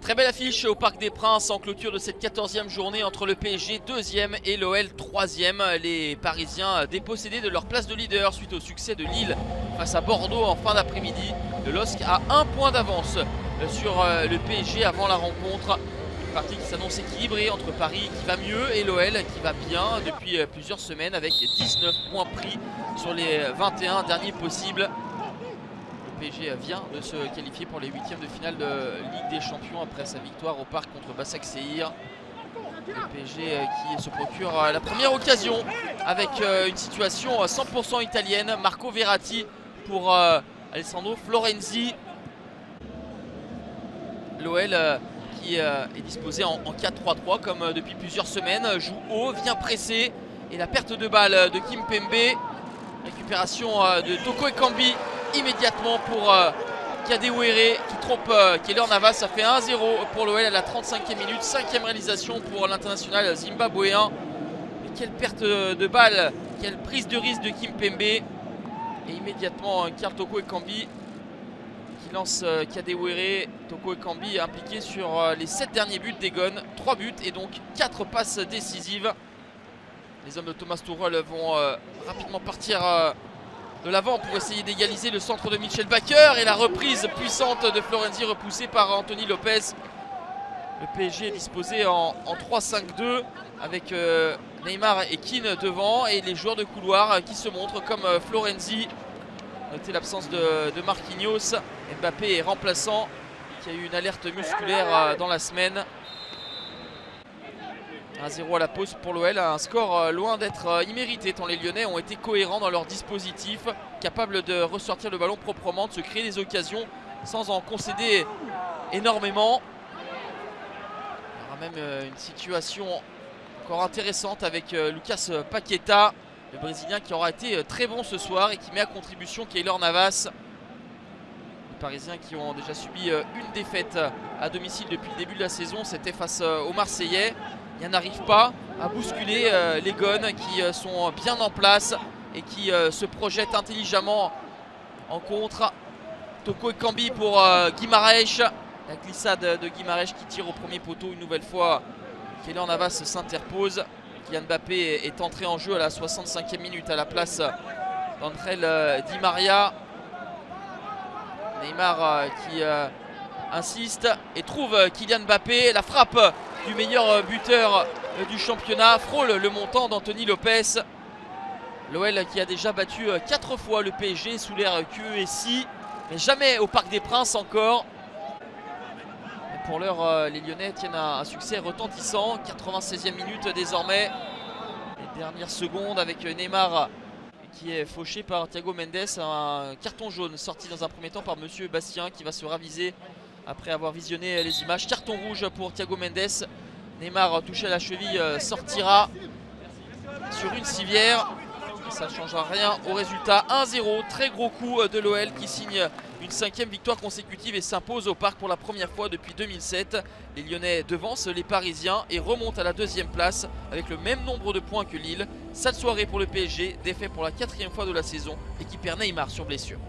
Très belle affiche au Parc des Princes en clôture de cette 14e journée entre le PSG 2e et l'OL 3e. Les Parisiens dépossédés de leur place de leader suite au succès de Lille face à Bordeaux en fin d'après-midi. Le LOSC a 1 point d'avance sur le PSG avant la rencontre. Une partie qui s'annonce équilibrée entre Paris qui va mieux et l'OL qui va bien depuis plusieurs semaines avec 19 points pris sur les 21 derniers possibles. Le PSG vient de se qualifier pour les 8e de finale de Ligue des Champions après sa victoire au Parc contre Başakşehir. Le PSG qui se procure la première occasion avec une situation 100% italienne. Marco Verratti pour Alessandro Florenzi. L'OL qui est disposé en 4-3-3 comme depuis plusieurs semaines. Joue haut, vient presser et la perte de balle de Kimpembe. Récupération de Toko Ekambi immédiatement pour Kadewere qui trompe Keylor Navas. Ça fait 1-0 pour l'OL à la 35e minute. 5e réalisation pour l'international zimbabwéen. Et quelle perte de balle, quelle prise de risque de Kimpembe. Et immédiatement Karl Toko Ekambi qui lance Kadewere. Toko Ekambi est impliqué sur les 7 derniers buts d'Egon. 3 buts et donc 4 passes décisives. Les hommes de Thomas Tuchel vont rapidement partir de l'avant pour essayer d'égaliser le centre de Michel Bakker. Et la reprise puissante de Florenzi repoussée par Anthony Lopez. Le PSG est disposé en 3-5-2 avec Neymar et Keane devant. Et les joueurs de couloir qui se montrent comme Florenzi. Notez l'absence de Marquinhos. Mbappé est remplaçant, qui a eu une alerte musculaire dans la semaine. 1-0 à la pause pour l'OL, un score loin d'être immérité tant les Lyonnais ont été cohérents dans leur dispositif, capables de ressortir le ballon proprement, de se créer des occasions sans en concéder énormément. Il y aura même une situation encore intéressante avec Lucas Paqueta, le Brésilien qui aura été très bon ce soir et qui met à contribution Keylor Navas. Les Parisiens qui ont déjà subi une défaite à domicile depuis le début de la saison, c'était face aux Marseillais. Il n'arrive pas à bousculer les Gones qui sont bien en place et qui se projettent intelligemment en contre. Toko Ekambi pour Guimaraes. La glissade de Guimaraes qui tire au premier poteau une nouvelle fois. Keylor Navas s'interpose. Kylian Mbappé est entré en jeu à la 65e minute à la place d'André Di Maria. Neymar qui insiste et trouve Kylian Mbappé. La frappe du meilleur buteur du championnat frôle le montant d'Anthony Lopez. L'OL qui a déjà battu 4 fois le PSG sous l'ère QESI, mais jamais au Parc des Princes encore. Et pour l'heure, les Lyonnais tiennent un succès retentissant. 96e minute désormais. Les dernières secondes avec Neymar qui est fauché par Thiago Mendes. Un carton jaune sorti dans un premier temps par Monsieur Bastien qui va se raviser après avoir visionné les images. Carton rouge pour Thiago Mendes. Neymar touché à la cheville sortira sur une civière. Et ça ne changera rien au résultat. 1-0, très gros coup de l'OL qui signe une 5e victoire consécutive et s'impose au Parc pour la première fois depuis 2007. Les Lyonnais devancent les Parisiens et remontent à la 2e place avec le même nombre de points que Lille. Sale soirée pour le PSG, défait pour la 4e fois de la saison et qui perd Neymar sur blessure.